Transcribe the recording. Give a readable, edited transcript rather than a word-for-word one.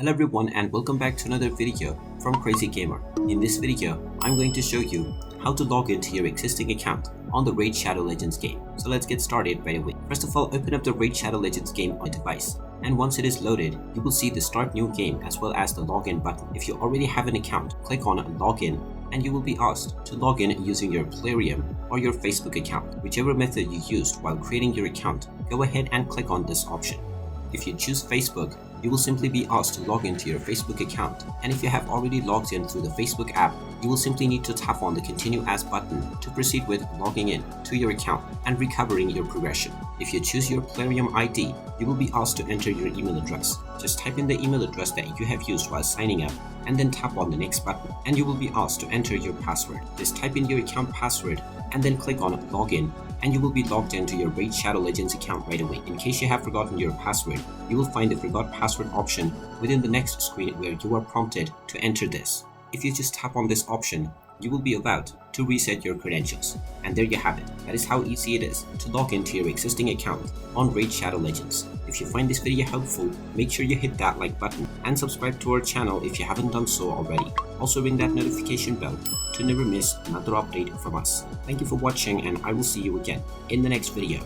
Hello everyone and welcome back to another video from Crazy Gamer. In this video, I'm going to show you how to log into your existing account on the Raid Shadow Legends game. So let's get started right away. First of all, open up the Raid Shadow Legends game on your device. And once it is loaded, you will see the Start New Game as well as the Login button. If you already have an account, click on Login and you will be asked to log in using your Plarium or your Facebook account. Whichever method you used while creating your account, go ahead and click on this option. If you choose Facebook, you will simply be asked to log into your Facebook account, and if you have already logged in through the Facebook app, you will simply need to tap on the Continue As button to proceed with logging in to your account and recovering your progression. If you choose your Plarium ID, you will be asked to enter your email address. Just type in the email address that you have used while signing up and then tap on the Next button, and you will be asked to enter your password. Just type in your account password and then click on Login, and you will be logged into your Raid Shadow Legends account right away. In case you have forgotten your password, you will find the Forgot Password option within the next screen where you are prompted to enter this. If you just tap on this option, you will be allowed to reset your credentials. And there you have it. That is how easy it is to log into your existing account on Raid Shadow Legends. If you find this video helpful, make sure you hit that like button and subscribe to our channel if you haven't done so already. Also ring that notification bell to never miss another update from us. Thank you for watching, and I will see you again in the next video.